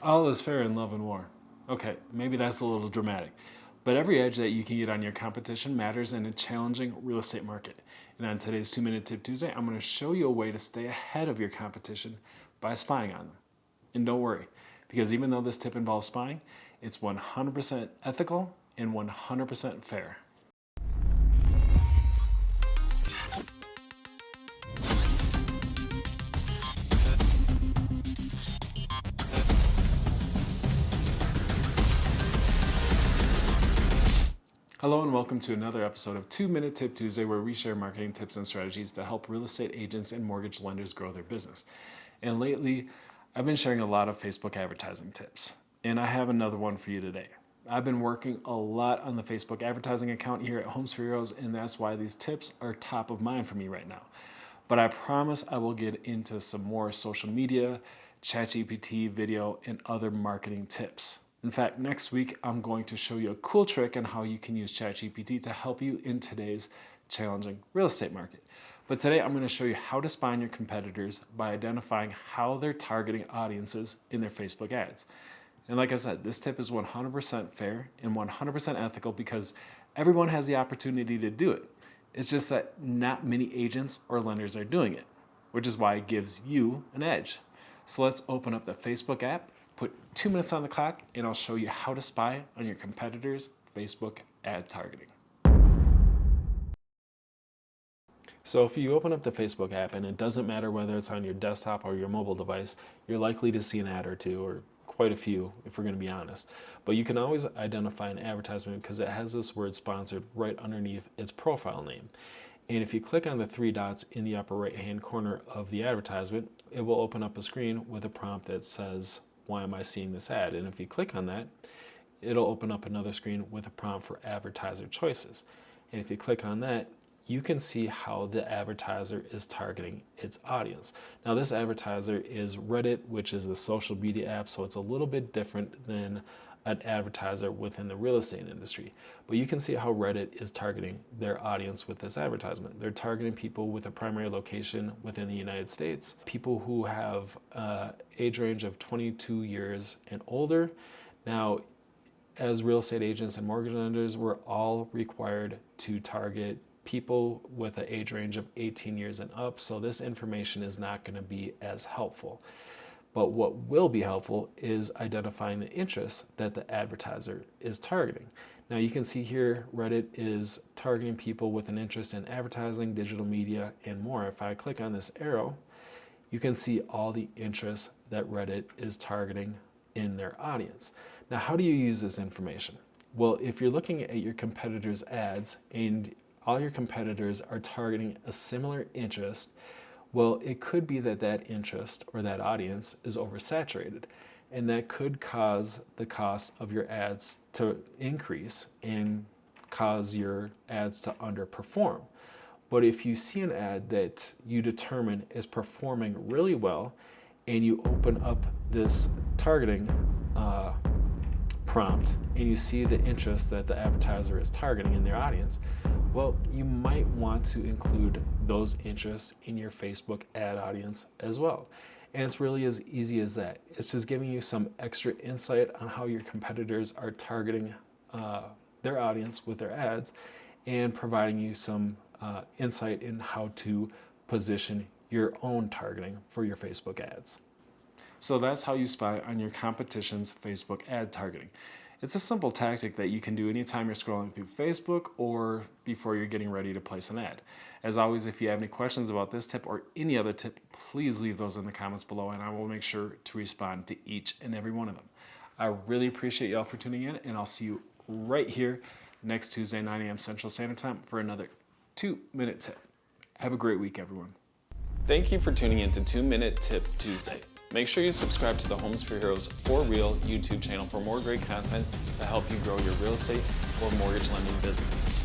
All is fair in love and war. Okay, maybe that's a little dramatic, but every edge that you can get on your competition matters in a challenging real estate market. And on today's 2-Minute Tip Tuesday, I'm going to show you a way to stay ahead of your competition by spying on them. And don't worry, because even though this tip involves spying, it's 100% ethical and 100% fair. Hello and welcome to another episode of 2-Minute Tip Tuesday, where we share marketing tips and strategies to help real estate agents and mortgage lenders grow their business. And lately, I've been sharing a lot of Facebook advertising tips, and I have another one for you today. I've been working a lot on the Facebook advertising account here at Homes for Heroes, and that's why these tips are top of mind for me right now. But I promise I will get into some more social media, ChatGPT, video, and other marketing tips. In fact, next week, I'm going to show you a cool trick on how you can use ChatGPT to help you in today's challenging real estate market. But today, I'm going to show you how to spy on your competitors by identifying how they're targeting audiences in their Facebook ads. And like I said, this tip is 100% fair and 100% ethical because everyone has the opportunity to do it. It's just that not many agents or lenders are doing it, which is why it gives you an edge. So let's open up the Facebook app, put 2 minutes on the clock, and I'll show you how to spy on your competitors' Facebook ad targeting. So if you open up the Facebook app, and it doesn't matter whether it's on your desktop or your mobile device, you're likely to see an ad or two, or quite a few if we're going to be honest. But you can always identify an advertisement because it has this word sponsored right underneath its profile name. And if you click on the 3 dots in the upper right hand corner of the advertisement, it will open up a screen with a prompt that says, "Why am I seeing this ad?" And if you click on that, it'll open up another screen with a prompt for advertiser choices. And if you click on that, you can see how the advertiser is targeting its audience. Now, this advertiser is Reddit, which is a social media app, so it's a little bit different than an advertiser within the real estate industry. But you can see how Reddit is targeting their audience with this advertisement. They're targeting people with a primary location within the United States, people who have age range of 22 years and older. Now, as real estate agents and mortgage lenders, we're all required to target people with an age range of 18 years and up, so this information is not going to be as helpful. But what will be helpful is identifying the interests that the advertiser is targeting. Now you can see here Reddit is targeting people with an interest in advertising, digital media, and more. If I click on this arrow, you can see all the interests that Reddit is targeting in their audience. Now, how do you use this information? Well, if you're looking at your competitors' ads and all your competitors are targeting a similar interest, well, it could be that that interest or that audience is oversaturated, and that could cause the cost of your ads to increase and cause your ads to underperform. But if you see an ad that you determine is performing really well and you open up this targeting prompt and you see the interest that the advertiser is targeting in their audience, well, you might want to include those interests in your Facebook ad audience as well. And it's really as easy as that. It's just giving you some extra insight on how your competitors are targeting their audience with their ads and providing you some insight in how to position your own targeting for your Facebook ads. So that's how you spy on your competition's Facebook ad targeting. It's a simple tactic that you can do anytime you're scrolling through Facebook or before you're getting ready to place an ad. As always, if you have any questions about this tip or any other tip, please leave those in the comments below and I will make sure to respond to each and every one of them. I really appreciate y'all for tuning in, and I'll see you right here next Tuesday, 9 a.m. Central Standard Time for another 2-minute tip. Have a great week, everyone. Thank you for tuning in to 2-Minute Tip Tuesday. Make sure you subscribe to the Homes for Heroes For Real YouTube channel for more great content to help you grow your real estate or mortgage lending business.